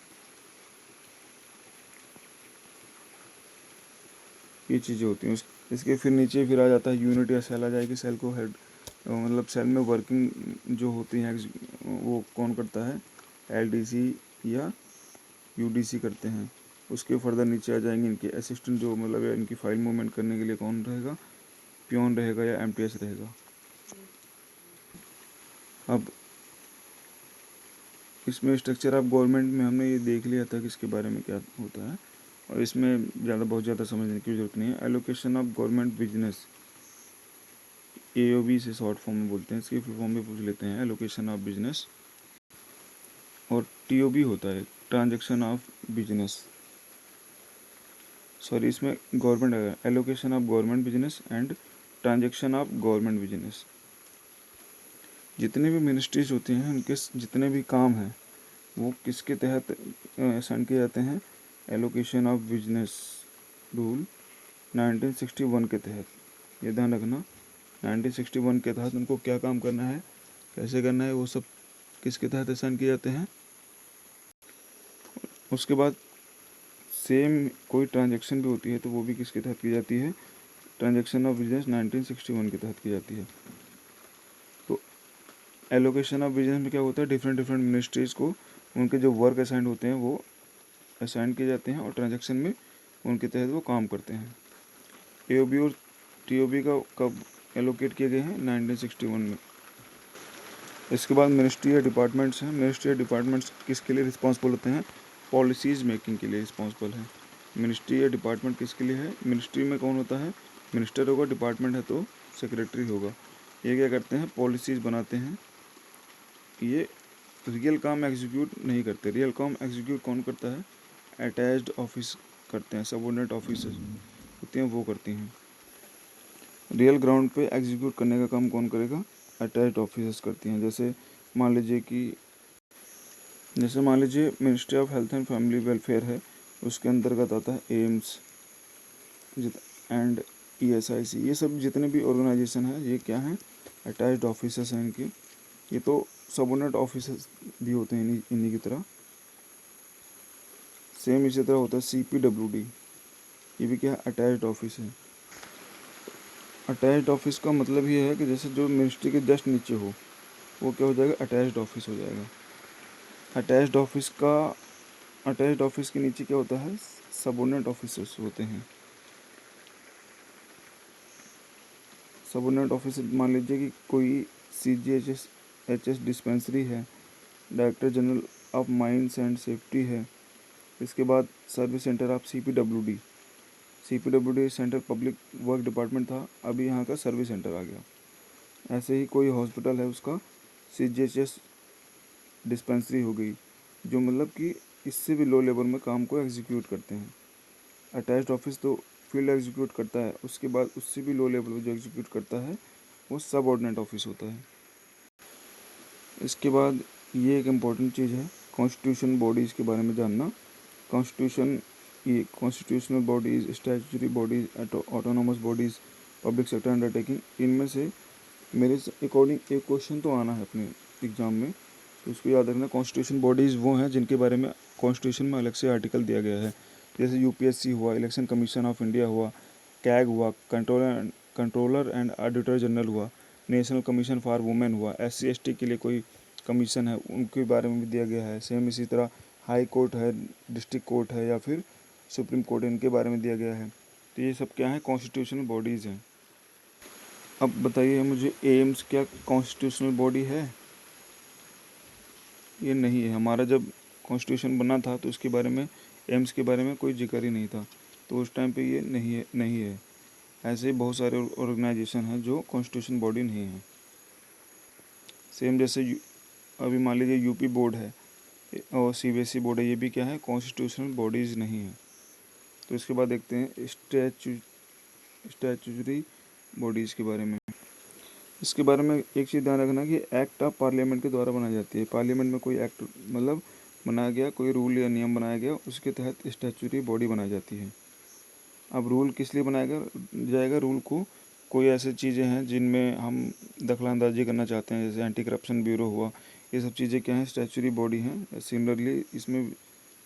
ये चीज़ें होती हैं। इसके फिर नीचे फिर आ जाता है यूनिट या सेल आ जाएगी, सेल को हेड मतलब सेल में वर्किंग जो होती है वो कौन करता है, LDC या UDC करते हैं। उसके फर्दर नीचे आ जाएंगे इनके असिस्टेंट, जो मतलब इनकी फाइल मूवमेंट करने के लिए कौन रहेगा, पियोन रहेगा या MTS रहेगा। अब इसमें स्ट्रक्चर ऑफ गवर्नमेंट में हमने ये देख लिया था कि इसके बारे में क्या होता है, और इसमें बहुत ज़्यादा समझने की जरूरत नहीं है। Allocation of government business, AOB से शॉर्ट फॉर्म में बोलते हैं, इसकी फुल फॉर्म में पूछ लेते हैं, एलोकेशन ऑफ बिजनेस। और TOB होता है, ट्रांजैक्शन ऑफ बिजनेस, सॉरी इसमें गवर्नमेंट है, allocation of government business and transaction of government business. जितने भी मिनिस्ट्रीज होती हैं उनके जितने भी काम हैं वो किसके तहत असाइन किए जाते हैं, एलोकेशन ऑफ बिजनेस रूल 1961 के तहत। ये ध्यान रखना, 1961 के तहत उनको क्या काम करना है, कैसे करना है, वो सब किसके तहत असाइन किए जाते हैं। उसके बाद सेम कोई ट्रांजैक्शन भी होती है तो वो भी किसके तहत की जाती है, ट्रांजैक्शन ऑफ बिजनेस 1961 के तहत की जाती है। तो एलोकेशन ऑफ बिजनेस में क्या होता है, डिफरेंट मिनिस्ट्रीज को उनके जो वर्क असाइंड होते हैं वो असाइन किए जाते हैं, और ट्रांजैक्शन में उनके तहत वो काम करते हैं। AOB और TOB का कब एलोकेट किए गए हैं, 1961 में। इसके बाद मिनिस्ट्री या डिपार्टमेंट्स हैं। मिनिस्ट्री या डिपार्टमेंट्स किसके लिए रिस्पॉन्सिबल होते हैं, पॉलिसीज़ मेकिंग के लिए रिस्पॉन्सिबल है। मिनिस्ट्री या डिपार्टमेंट किसके लिए है, मिनिस्ट्री में कौन होता है, मिनिस्टर होगा, डिपार्टमेंट है तो सेक्रेटरी होगा। ये क्या करते हैं, पॉलिसीज़ बनाते हैं। ये रियल काम एग्जीक्यूट नहीं करते, रियल काम एग्जीक्यूट कौन करता है, अटैच्ड ऑफिस करते हैं, सबऑर्डिनेट ऑफिसर्स होती हैं वो करती हैं। रियल ग्राउंड पे एग्जीक्यूट करने का काम कौन करेगा, अटैच्ड ऑफिसर्स करती हैं। जैसे मान लीजिए ministry of health and family welfare है, उसके अंतर्गत आता है एम्स एंड ESIC। ये सब जितने भी ऑर्गेनाइजेशन है ये क्या हैं, अटैच्ड ऑफिसर्स हैं इनके। ये तो सबऑर्डिनेट ऑफिसर्स भी होते हैं इन्हीं की तरह। सेम इसी तरह होता है CPWD, ये भी क्या है, अटैच्ड ऑफिस है। अटैच्ड ऑफिस का मतलब ये है कि जैसे जो मिनिस्ट्री के जस्ट नीचे हो वो क्या हो जाएगा, अटैच्ड ऑफिस हो जाएगा। अटैच्ड ऑफिस के नीचे क्या होता है, सबऑर्डिनेट ऑफिसर्स होते हैं। सबऑर्डिनेट ऑफिसर मान लीजिए कि कोई CGHS डिस्पेंसरी है, director general of mines and safety है। इसके बाद service centre of CPWD central public work department था, अभी यहाँ का सर्विस सेंटर आ गया। ऐसे ही कोई हॉस्पिटल है उसका CGHS डिस्पेंसरी हो गई, जो मतलब कि इससे भी लो लेवल में काम को एग्जीक्यूट करते हैं। अटैच्ड ऑफिस तो फील्ड एग्जीक्यूट करता है, उसके बाद उससे भी लो लेवल में जो एग्जीक्यूट करता है वो सबऑर्डिनेट ऑफिस होता है। इसके बाद ये एक इम्पॉर्टेंट चीज़ है, कॉन्स्टिट्यूशन बॉडीज़ के बारे में जानना। ये constitutional bodies, statutory bodies, autonomous bodies, public sector undertaking, इनमें से मेरे अकॉर्डिंग एक क्वेश्चन तो आना है अपने एग्ज़ाम में, तो उसको याद रखना। कॉन्स्टिट्यूशन बॉडीज़ वो हैं जिनके बारे में कॉन्स्टिट्यूशन में अलग से आर्टिकल दिया गया है। जैसे UPSC हुआ, इलेक्शन कमीशन ऑफ इंडिया हुआ, CAG हुआ, कंट्रोलर एंड ऑडिटर जनरल हुआ, नेशनल कमीशन फॉर वुमेन हुआ, SC ST के लिए कोई कमीशन है उनके बारे में भी दिया गया है। सेम इसी तरह हाई कोर्ट है, डिस्ट्रिक्ट कोर्ट है या फिर सुप्रीम कोर्ट, इनके बारे में दिया गया है। तो ये सब क्या है, कॉन्स्टिट्यूशनल बॉडीज़ हैं। अब बताइए मुझे, एम्स क्या कॉन्स्टिट्यूशनल बॉडी है, ये नहीं है। हमारा जब कॉन्स्टिट्यूशन बना था तो उसके बारे में, एम्स के बारे में कोई जिक्र ही नहीं था, तो उस टाइम पे ये नहीं है। ऐसे ही बहुत सारे ऑर्गेनाइजेशन हैं जो कॉन्स्टिट्यूशन बॉडी नहीं है। सेम जैसे अभी मान लीजिए UP बोर्ड है और CBSE बोर्ड है, ये भी क्या है, कॉन्स्टिट्यूशनल बॉडीज़ नहीं है। तो इसके बाद देखते हैं स्टैट्यूटरी बॉडीज़ के बारे में। इसके बारे में एक चीज़ ध्यान रखना कि एक्ट ऑफ पार्लियामेंट के द्वारा बनाई जाती है। पार्लियामेंट में कोई एक्ट मतलब बनाया गया, कोई रूल या नियम बनाया गया, उसके तहत स्टैट्यूटरी बॉडी बनाई जाती है। अब रूल किस लिए बनाया जाएगा, रूल को कोई ऐसी चीज़ें हैं जिनमें हम दखलंदाजी करना चाहते हैं, जैसे एंटी करप्शन ब्यूरो हुआ, ये सब चीज़ें क्या हैं, स्टैट्यूटरी बॉडी हैं। सिमिलरली इसमें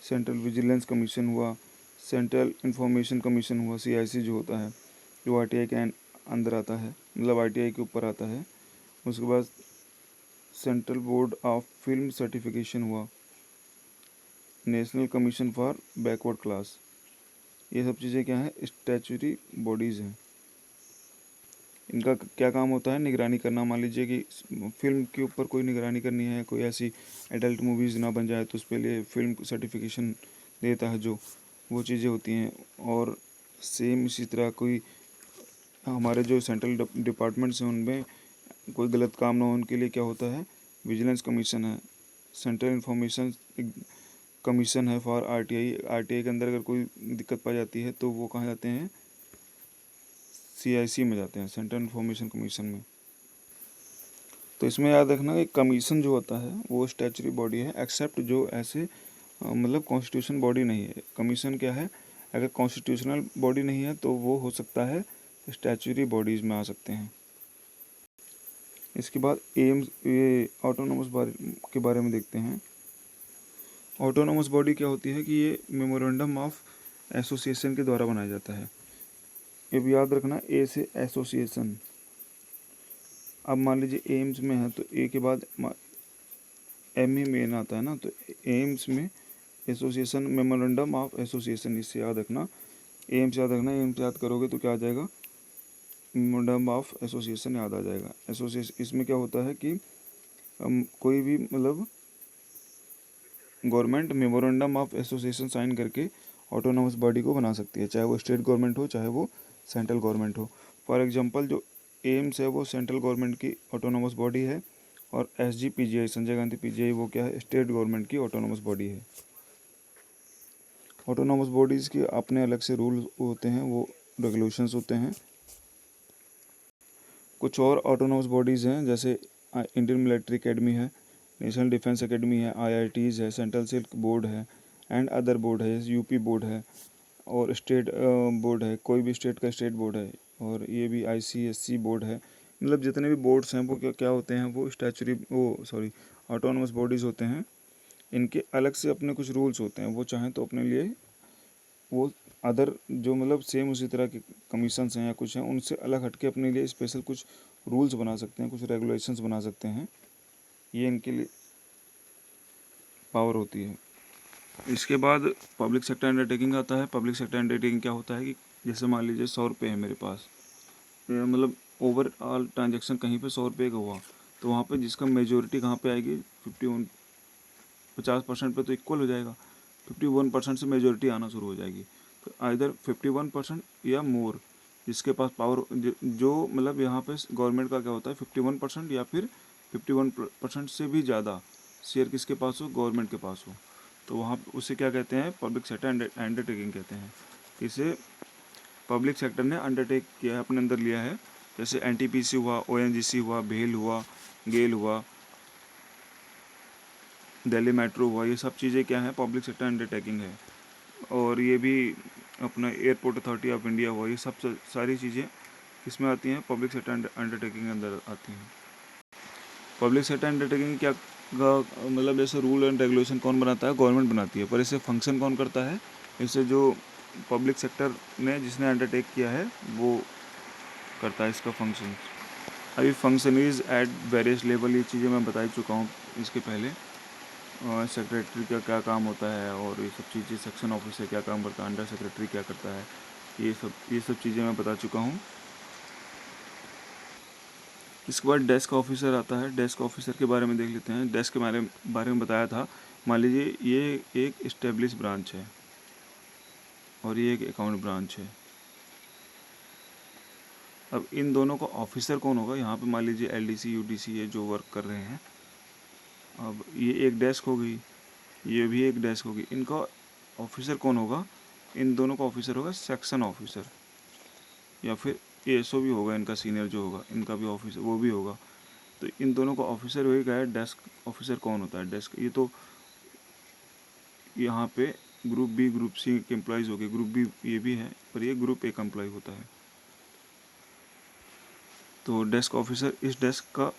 सेंट्रल विजिलेंस कमीशन हुआ, सेंट्रल इंफॉर्मेशन कमीशन हुआ, CIC जो होता है, जो RTI के अंदर आता है, मतलब RTI के ऊपर आता है, उसके बाद central board of film certification हुआ, national commission for backward class. ये सब चीज़ें क्या हैं, स्टैच्यूटरी बॉडीज़ हैं। इनका क्या काम होता है, निगरानी करना। मान लीजिए कि फिल्म के ऊपर कोई निगरानी करनी है, कोई ऐसी एडल्ट मूवीज़ ना बन जाए, तो उसके लिए फिल्म सर्टिफिकेशन देता है, जो वो चीज़ें होती हैं। और सेम इसी तरह कोई हमारे जो सेंट्रल डिपार्टमेंट्स हैं उनमें कोई गलत काम ना हो, उनके लिए क्या होता है, विजिलेंस कमीशन है, सेंट्रल इंफॉर्मेशन कमीशन है फॉर आरटीआई। आरटीआई के अंदर अगर कोई दिक्कत पाई जाती है तो वो कहाँ जाते हैं, सीआईसी में जाते हैं, सेंट्रल इंफॉर्मेशन कमीशन में। तो इसमें याद रखना कि कमीशन जो होता है वो स्टैच्यूटरी बॉडी है, एक्सेप्ट जो ऐसे मतलब कॉन्स्टिट्यूशन बॉडी नहीं है। कमीशन क्या है, अगर कॉन्स्टिट्यूशनल बॉडी नहीं है तो वो हो सकता है स्टैच्यूटरी बॉडीज़ में आ सकते हैं। इसके बाद एम्स, ये ऑटोनोमस के बारे में देखते हैं। ऑटोनोमस बॉडी क्या होती है कि ये मेमोरेंडम ऑफ एसोसिएशन के द्वारा बनाया जाता है। ये भी याद रखना, ए से एसोसिएशन। अब मान लीजिए एम्स में है तो ए के बाद एम ही मेन आता है ना, तो एम्स में एसोसिएशन, मेमोरेंडम ऑफ एसोसिएशन, इससे याद रखना। एम्स याद रखना, एम्स याद करोगे तो क्या आ जाएगा, मेमोरेंडम ऑफ एसोसिएशन याद आ जाएगा। एसोसिएशन इसमें क्या होता है कि कोई भी मतलब government memorandum of association sign करके ऑटोनोमस बॉडी को बना सकती है, चाहे वो स्टेट गवर्नमेंट हो चाहे वो सेंट्रल गवर्नमेंट हो। फॉर एग्जांपल जो एम्स है वो सेंट्रल गवर्नमेंट की ऑटोनोमस बॉडी है, और एसजीपीजीआई, संजय गांधी पीजीआई, वो क्या है, स्टेट गवर्नमेंट की ऑटोनोमस बॉडी है। ऑटोनोमस बॉडीज़ के अपने अलग से रूल होते हैं, वो रेगुलेशंस होते हैं। कुछ और ऑटोनोमस बॉडीज़ हैं, जैसे इंडियन मिलिट्री एकेडमी है, नेशनल डिफेंस एकेडमी है, आईआईटीज़ है, सेंट्रल सिल्क बोर्ड है, एंड अदर बोर्ड है, यूपी बोर्ड है, और स्टेट बोर्ड है, कोई भी स्टेट का स्टेट बोर्ड है, और ये भी आईसीएससी बोर्ड है। मतलब जितने भी बोर्ड्स हैं वो क्या क्या होते हैं, वो ऑटोनोमस बॉडीज़ होते हैं। इनके अलग से अपने कुछ रूल्स होते हैं, वो चाहें तो अपने लिए वो अदर जो मतलब सेम उसी तरह के कमीशंस हैं या कुछ हैं उनसे अलग हटके अपने लिए स्पेशल कुछ रूल्स बना सकते हैं, कुछ रेगुलेशंस बना सकते हैं। ये इनके लिए पावर होती है। इसके बाद पब्लिक सेक्टर अंडरटेकिंग आता है। पब्लिक सेक्टर अंडरटेकिंग क्या होता है कि जैसे मान लीजिए 100 रुपये है मेरे पास, मतलब ओवरऑल ट्रांजेक्शन कहीं पे 100 रुपये का हुआ, तो वहाँ पे जिसका मेजोरिटी कहाँ पे आएगी, 50% पे तो इक्वल हो जाएगा, 51% से मेजोरिटी आना शुरू हो जाएगी। तो आइदर 51% या मोर, जिसके पास पावर जो मतलब यहाँ पे गवर्नमेंट का क्या होता है 51% या फिर 51% से भी ज़्यादा शेयर किसके पास हो, गवर्नमेंट के पास हो, तो वहाँ उसे क्या कहते हैं, पब्लिक सेक्टर अंडरटेकिंग कहते हैं। इसे पब्लिक सेक्टर ने अंडरटेक किया है, अपने अंदर लिया है। जैसे एनटीपीसी हुआ, ओएनजीसी हुआ, भेल हुआ, गेल हुआ, दिल्ली मेट्रो हुआ, ये सब चीज़ें क्या हैं, पब्लिक सेक्टर अंडरटेकिंग है। और ये भी अपना एयरपोर्ट अथॉरिटी ऑफ इंडिया हुआ, ये सब सारी चीज़ें इसमें आती हैं, पब्लिक सेक्टर अंडरटेकिंग के अंदर आती हैं। पब्लिक सेक्टर अंडरटेकिंग क्या मतलब जैसे रूल एंड रेगुलेशन कौन बनाता है, गवर्नमेंट बनाती है, पर इसे फंक्शन कौन करता है, इसे जो पब्लिक सेक्टर ने जिसने अंडरटेक किया है वो करता है इसका फंक्शन। अभी function is at various level, ये चीज़ें मैं बता ही चुका हूँ इसके पहले। सेक्रेटरी का क्या काम होता है और ये सब चीज़ें, सेक्शन ऑफिसर क्या काम करता है, अंडर सेक्रेटरी क्या करता है, ये सब चीज़ें मैं बता चुका हूँ। इसके बाद डेस्क ऑफिसर आता है। डेस्क ऑफिसर के बारे में देख लेते हैं। डेस्क के बारे में बताया था। मान लीजिए ये एक इस्टेब्लिश ब्रांच है और ये एक अकाउंट ब्रांच है। अब इन दोनों का ऑफिसर कौन होगा, यहाँ पे मान लीजिए एलडीसी यूडीसी ये जो वर्क कर रहे हैं, अब ये एक डेस्क हो गई, ये भी एक डेस्क होगी, इनका ऑफिसर कौन होगा, इन दोनों का ऑफिसर होगा सेक्शन ऑफिसर, या फिर एएसओ भी होगा इनका, सीनियर जो होगा इनका भी ऑफिसर वो भी होगा। तो इन दोनों का ऑफिसर वही गया। डेस्क ऑफिसर कौन होता है, डेस्क, ये तो यहाँ पे ग्रुप बी ग्रुप सी के एम्प्लॉयज़ हो गए, ग्रुप बी ये भी है पर ये ग्रुप ए का एम्प्लॉय होता है। तो डेस्क ऑफिसर, इस डेस्क का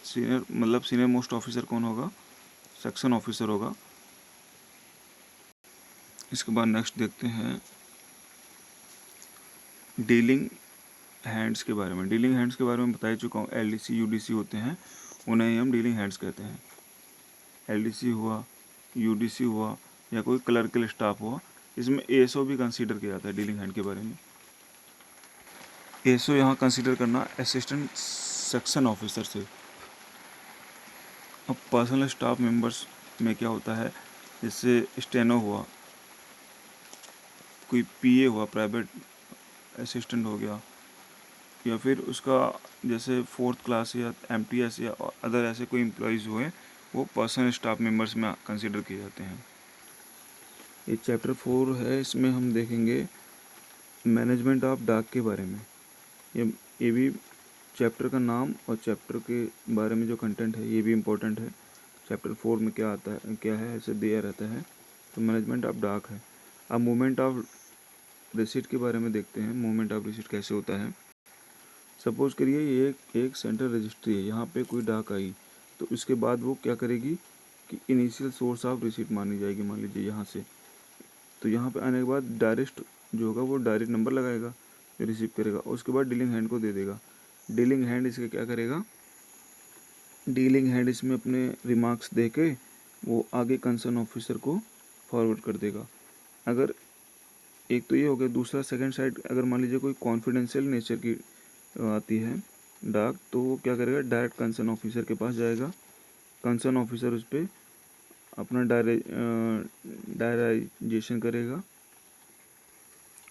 सीनियर मोस्ट ऑफिसर कौन होगा, सेक्शन ऑफिसर होगा। इसके बाद नेक्स्ट देखते हैं डीलिंग हैंड्स के बारे में, डीलिंग हैंड्स के बारे में बता ही चुका हूँ। एलडीसी यूडीसी होते हैं, उन्हें ही हम डीलिंग हैंड्स कहते हैं। एलडीसी हुआ, यूडीसी हुआ, या कोई क्लर्कल स्टाफ हुआ, इसमें एएसओ भी कंसीडर किया जाता है डीलिंग हैंड के बारे में। एएसओ यहाँ कंसीडर करना असिस्टेंट सेक्शन ऑफिसर से। अब पर्सनल स्टाफ मेंबर्स में क्या होता है, जैसे स्टेनो हुआ, कोई पीए हुआ, प्राइवेट असिस्टेंट हो गया, या फिर उसका जैसे 4th क्लास या एमटीएस या अदर ऐसे कोई एम्प्लॉयज़ हुए, वो पर्सनल स्टाफ मेंबर्स में कंसीडर किए जाते हैं। ये चैप्टर 4 है, इसमें हम देखेंगे मैनेजमेंट ऑफ डाक के बारे में। ये भी चैप्टर का नाम और चैप्टर के बारे में जो कंटेंट है ये भी इम्पोर्टेंट है। चैप्टर 4 में क्या आता है, क्या है, ऐसे दिया रहता है। तो मैनेजमेंट ऑफ डाक है। अब मूवमेंट ऑफ रिसीट के बारे में देखते हैं, मूवमेंट ऑफ रिसीट कैसे होता है। सपोज करिए ये एक सेंट्रल रजिस्ट्री है, यहाँ पे कोई डाक आई, तो उसके बाद वो क्या करेगी कि इनिशियल सोर्स ऑफ रिसीट मानी जाएगी, मान लीजिए यहाँ से। तो यहाँ पे आने के बाद डायरेक्ट जो होगा वो डायरेक्ट नंबर लगाएगा, जो रिसीव करेगा, उसके बाद डीलिंग हैंड को दे देगा। डीलिंग हैंड इसके क्या करेगा, डीलिंग हैंड इसमें अपने रिमार्क्स दे के वो आगे कंसर्न ऑफिसर को फॉरवर्ड कर देगा। अगर एक तो ये हो गया, दूसरा सेकंड साइड, अगर मान लीजिए कोई कॉन्फिडेंशियल नेचर की आती है डाक, तो वो क्या करेगा, डायरेक्ट कंसर्न ऑफिसर के पास जाएगा। कंसर्न ऑफिसर उस पर अपना डायराइजेशन करेगा।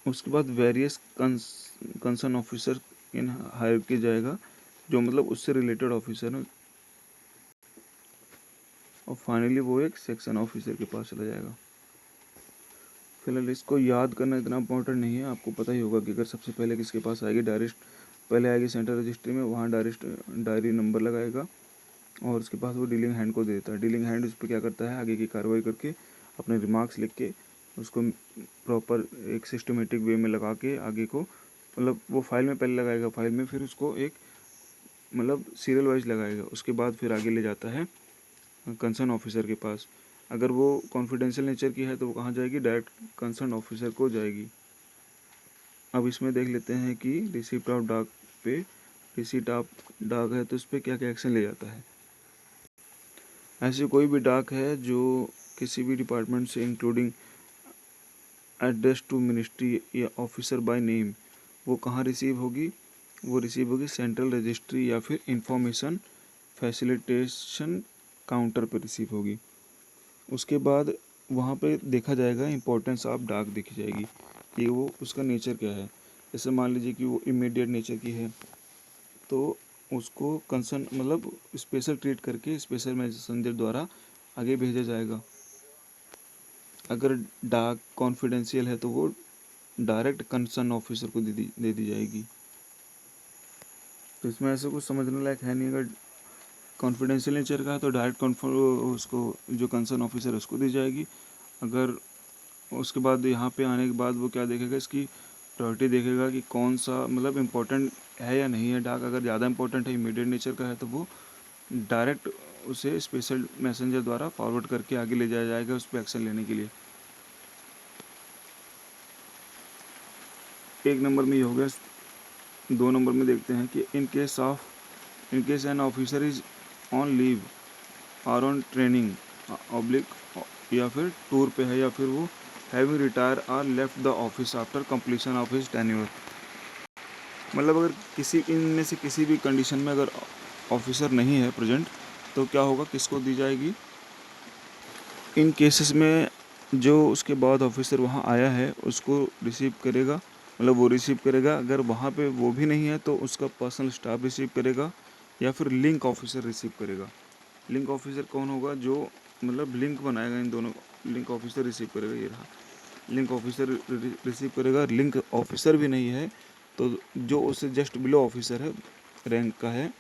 उसके बाद various concern officer in hierarchy जाएगा, जो मतलब उससे रिलेटेड ऑफिसर है, और फाइनली वो एक सेक्शन ऑफिसर के पास चला जाएगा। फिलहाल इसको याद करना इतना इम्पोर्टेंट नहीं है, आपको पता ही होगा कि अगर सबसे पहले किसके पास आएगी, डायरेक्ट पहले आएगी सेंट्रल रजिस्ट्री में, वहाँ डायरेक्ट डायरी नंबर लगाएगा और उसके पास वो डीलिंग हैंड को देता है। डीलिंग हैंड उस पर क्या करता है, आगे की कार्रवाई करके अपने रिमार्क्स लिख के उसको प्रॉपर एक सिस्टमेटिक वे में लगा के आगे को, मतलब वो फाइल में पहले लगाएगा, फाइल में फिर उसको एक मतलब सीरियल वाइज लगाएगा, उसके बाद फिर आगे ले जाता है कंसर्न ऑफिसर के पास। अगर वो कॉन्फिडेंशियल नेचर की है तो वो कहाँ जाएगी, डायरेक्ट कंसर्न ऑफिसर को जाएगी। अब इसमें देख लेते हैं कि रिसिप्ट ऑफ डाक पे, रिसीट ऑफ डाक है तो उस पर क्या क्या एक्शन ले जाता है। ऐसी कोई भी डाक है जो किसी भी डिपार्टमेंट से इंक्लूडिंग एड्रेस टू मिनिस्ट्री या ऑफिसर बाय नेम, वो कहाँ रिसीव होगी, वो रिसीव होगी सेंट्रल रजिस्ट्री या फिर इंफॉर्मेशन फैसिलिटेशन काउंटर पर रिसीव होगी। उसके बाद वहाँ पे देखा जाएगा, इंपॉर्टेंस ऑफ डाक देखी जाएगी कि वो उसका नेचर क्या है। जैसे मान लीजिए कि वो इमीडिएट नेचर की है तो उसको कंसर्न मतलब स्पेशल ट्रीट करके स्पेशल मैसेंजर द्वारा आगे भेजा जाएगा। अगर डाक कॉन्फिडेंशियल है तो वो डायरेक्ट कंसर्न ऑफिसर को दे दी जाएगी। तो इसमें ऐसा कुछ समझने लायक है नहीं। अगर कॉन्फिडेंशियल नेचर का है तो डायरेक्ट उसको जो कंसर्न ऑफिसर है उसको दी जाएगी। अगर उसके बाद यहाँ पे आने के बाद वो क्या देखेगा, इसकी प्रायोरिटी देखेगा कि कौन सा मतलब इम्पोर्टेंट है या नहीं है डाक। अगर ज़्यादा इम्पोर्टेंट है, इमीडिएट नेचर का है, तो वो डायरेक्ट उसे स्पेशल मैसेंजर द्वारा फॉरवर्ड करके आगे ले जाया जाएगा उस पर एक्शन लेने के लिए। 1 नंबर में ये हो गया। 2 नंबर में देखते हैं कि in case an officer is on leave और ऑन ट्रेनिंग ऑब्लिक, या फिर टूर पे है, या फिर वो हैविंग रिटायर और left the office after completion of his tenure. मतलब अगर किसी इनमें से किसी भी कंडीशन में अगर ऑफिसर नहीं है प्रेजेंट, तो क्या होगा, किसको दी जाएगी। इन केसेस में जो उसके बाद ऑफिसर वहाँ आया है उसको रिसीव करेगा, मतलब वो रिसीव करेगा। अगर वहाँ पे वो भी नहीं है तो उसका पर्सनल स्टाफ रिसीव करेगा, या फिर लिंक ऑफिसर रिसीव करेगा। लिंक ऑफिसर कौन होगा, जो मतलब लिंक बनाएगा इन दोनों। लिंक ऑफिसर रिसीव करेगा, ये रहा लिंक ऑफिसर रिसीव करेगा। लिंक ऑफिसर भी नहीं है तो जो उससे जस्ट बिलो ऑफिसर है, रैंक का है,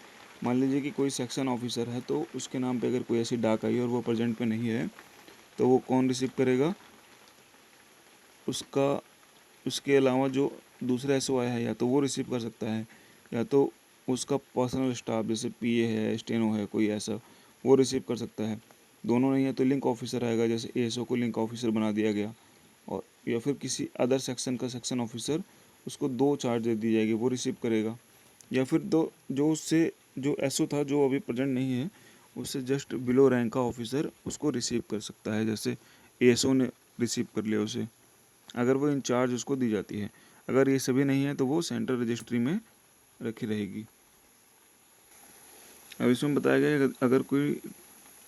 मान लीजिए कि कोई सेक्शन ऑफिसर है, तो उसके नाम पे अगर कोई ऐसी डाक आई और वो प्रेजेंट पे नहीं है तो वो कौन रिसीव करेगा, उसका उसके अलावा जो दूसरा एसओ आया है या तो वो रिसीव कर सकता है, या तो उसका पर्सनल स्टाफ जैसे पीए है, स्टेनो है, कोई ऐसा वो रिसीव कर सकता है। दोनों नहीं है तो लिंक ऑफिसर आएगा, जैसे एएसओ को लिंक ऑफिसर बना दिया गया, और या फिर किसी अदर सेक्शन का सेक्शन ऑफिसर उसको 2 चार्ज दे दी जाएगी, वो रिसीव करेगा। या फिर दो जो उससे जो एसओ था जो अभी प्रेजेंट नहीं है, उससे जस्ट बिलो रैंक का ऑफिसर उसको रिसीव कर सकता है, जैसे एएसओ ने रिसीव कर लिया उसे, अगर वो इंचार्ज उसको दी जाती है। अगर ये सभी नहीं है तो वो सेंट्रल रजिस्ट्री में रखी रहेगी। अब इसमें बताया गया है अगर कोई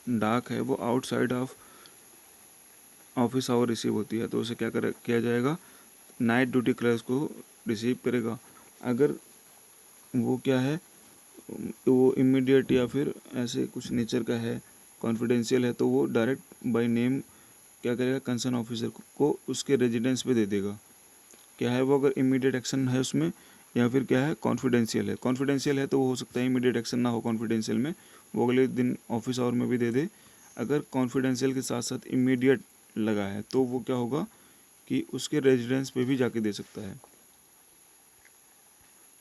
डाक है वो outside of office hour receive होती है तो उसे क्या किया जाएगा, नाइट ड्यूटी क्लर्क को रिसीव करेगा। अगर वो क्या है, वो इमीडिएट या फिर ऐसे कुछ नेचर का है, कॉन्फिडेंशियल है, तो वो डायरेक्ट बाय नेम क्या करेगा, कंसर्न ऑफिसर को उसके रेजिडेंस पे दे देगा। क्या है वो, अगर इमीडिएट एक्शन है उसमें, या फिर क्या है कॉन्फिडेंशियल है। कॉन्फिडेंशियल है तो वो हो सकता है इमीडिएट एक्शन ना हो कॉन्फिडेंशियल में, वो अगले दिन ऑफिस आवर में भी दे दे। अगर कॉन्फिडेंशियल के साथ साथ इमीडिएट लगा है तो वो क्या होगा कि उसके रेजिडेंस पे भी जाके दे सकता है।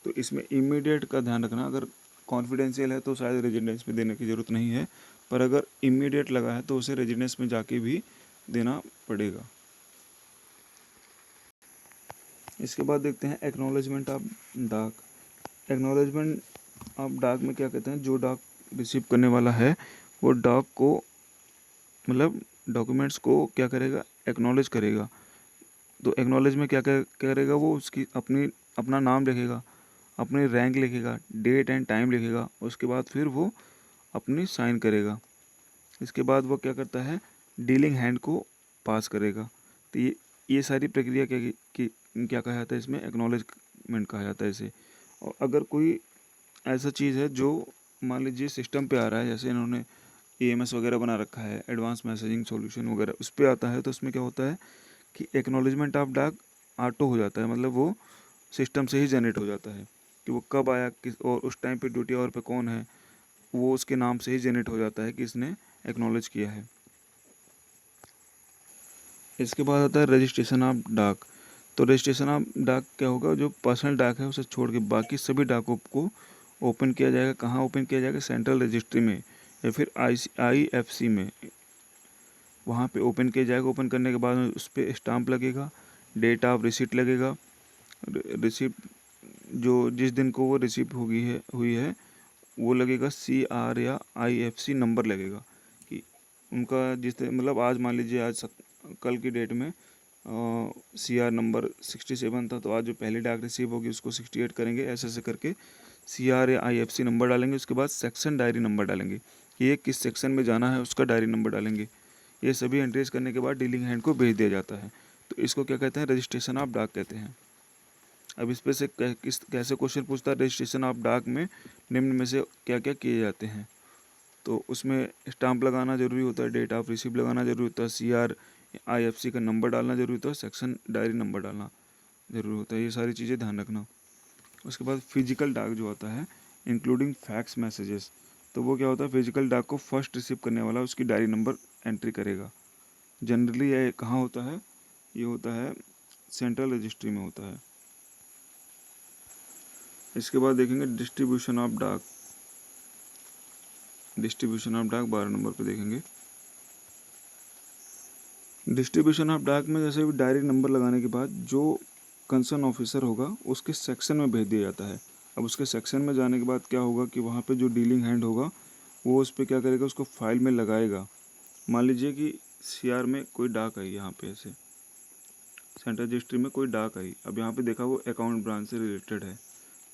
तो इसमें इमीडिएट का ध्यान रखना, अगर कॉन्फिडेंशियल है तो शायद रेजिडेंस में देने की ज़रूरत नहीं है, पर अगर इमीडिएट लगा है तो उसे रेजिडेंस में जाके भी देना पड़ेगा। इसके बाद देखते हैं एक्नॉलेजमेंट ऑफ डाक। एक्नॉलेजमेंट ऑफ डाक में क्या कहते हैं, जो डाक रिसीव करने वाला है वो डाक को मतलब डॉक्यूमेंट्स को क्या करेगा, एक्नॉलेज करेगा। तो एक्नॉलेज में क्या करेगा, वो उसकी अपना नाम लिखेगा, अपनी रैंक लिखेगा, डेट एंड टाइम लिखेगा, उसके बाद फिर वो अपनी साइन करेगा। इसके बाद वो क्या करता है, डीलिंग हैंड को पास करेगा। तो ये सारी प्रक्रिया क्या कहा जाता है, इसमें एक्नॉलेजमेंट कहा जाता है इसे। और अगर कोई ऐसा चीज़ है जो मान लीजिए सिस्टम पे आ रहा है, जैसे इन्होंने ईएमएस वगैरह बना रखा है, एडवांस मैसेजिंग सॉल्यूशन वगैरह, उस पर आता है, तो उसमें क्या होता है कि एक्नॉलेजमेंट ऑफ डाक ऑटो हो जाता है, मतलब वो सिस्टम से ही जनरेट हो जाता है कि वो कब आया, किस और उस टाइम पे ड्यूटी आवर पे कौन है, वो उसके नाम से ही जनरेट हो जाता है कि इसने एक्नॉलेज किया है। इसके बाद आता है रजिस्ट्रेशन ऑफ डाक। तो रजिस्ट्रेशन ऑफ डाक क्या होगा, जो पर्सनल डाक है उसे छोड़ के बाकी सभी डाकों को ओपन किया जाएगा। कहाँ ओपन किया जाएगा, सेंट्रल रजिस्ट्री में या फिर IFC में, वहाँ पे ओपन किया जाएगा। ओपन करने के बाद उस पर स्टाम्प लगेगा, डेट ऑफ रिसीट लगेगा, रिसीप्ट जो जिस दिन को वो रिसीव हुई है वो लगेगा, CR या IFC नंबर लगेगा कि उनका जिस मतलब आज मान लीजिए आज कल की डेट में CR नंबर 67 था, तो आज जो पहली डाक रिसीव होगी उसको 68 करेंगे, ऐसे करके CR या IFC नंबर डालेंगे। उसके बाद सेक्शन डायरी नंबर डालेंगे कि ये किस सेक्शन में जाना है, उसका डायरी नंबर डालेंगे। ये सभी एंट्रीज करने के बाद डीलिंग हैंड को भेज दिया जाता है। तो इसको क्या कहते हैं, रजिस्ट्रेशन ऑफ डाक कहते हैं। अब इस पे से कैसे क्वेश्चन पूछता है, रजिस्ट्रेशन ऑफ डाक में निम्न में से क्या क्या किए जाते हैं। तो उसमें स्टाम्प लगाना जरूरी होता है, डेट ऑफ रिसीव लगाना जरूरी होता है, CR IFC का नंबर डालना जरूरी होता है, सेक्शन डायरी नंबर डालना जरूरी होता है। ये सारी चीज़ें ध्यान रखना। उसके बाद फिजिकल डाक जो आता है, इंक्लूडिंग फैक्स मैसेजेस, तो वो क्या होता है, फिजिकल डाक को फर्स्ट रिसीव करने वाला उसकी डायरी नंबर एंट्री करेगा। जनरली ये कहाँ होता है, ये होता है सेंट्रल रजिस्ट्री में होता है। इसके बाद देखेंगे डिस्ट्रीब्यूशन ऑफ डाक। डिस्ट्रीब्यूशन ऑफ डाक 12 नंबर पे देखेंगे। डिस्ट्रीब्यूशन ऑफ डाक में जैसे डायरी नंबर लगाने के बाद जो कंसर्न ऑफिसर होगा उसके सेक्शन में भेज दिया जाता है। अब उसके सेक्शन में जाने के बाद क्या होगा कि वहाँ पे जो डीलिंग हैंड होगा वो उस पर क्या करेगा, उसको फाइल में लगाएगा। मान लीजिए कि CR में कोई डाक आई, यहाँ पे ऐसे सेंट्रल रजिस्ट्री में कोई डाक आई, अब यहाँ पे देखा वो अकाउंट ब्रांच से रिलेटेड है,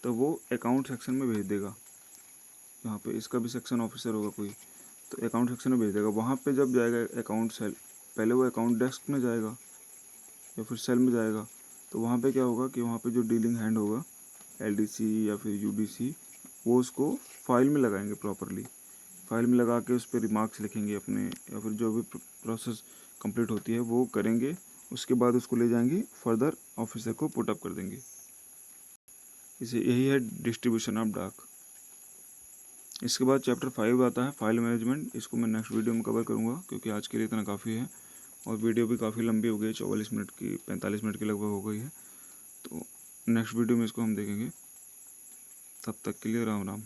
तो वो अकाउंट सेक्शन में भेज देगा। यहाँ पे इसका भी सेक्शन ऑफिसर होगा कोई, तो अकाउंट सेक्शन में भेज देगा। वहाँ पे जब जाएगा अकाउंट सेल, पहले वो अकाउंट डेस्क में जाएगा या फिर सेल में जाएगा, तो वहाँ पे क्या होगा कि वहाँ पे जो डीलिंग हैंड होगा LDC या फिर UDC, वो उसको फाइल में लगाएंगे प्रॉपरली। फाइल में लगा के उस पर रिमार्क्स लिखेंगे अपने, या फिर जो भी प्रोसेस कंप्लीट होती है वो करेंगे। उसके बाद उसको ले जाएंगे फर्दर ऑफिसर को पुट अप कर देंगे। इसे यही है डिस्ट्रीब्यूशन ऑफ डाक। इसके बाद चैप्टर 5 आता है फाइल मैनेजमेंट। इसको मैं नेक्स्ट वीडियो में कवर करूँगा क्योंकि आज के लिए इतना काफ़ी है और वीडियो भी काफ़ी लंबी हो गई है, 44 मिनट की 45 मिनट की लगभग हो गई है। तो नेक्स्ट वीडियो में इसको हम देखेंगे। तब तक के लिए राम राम।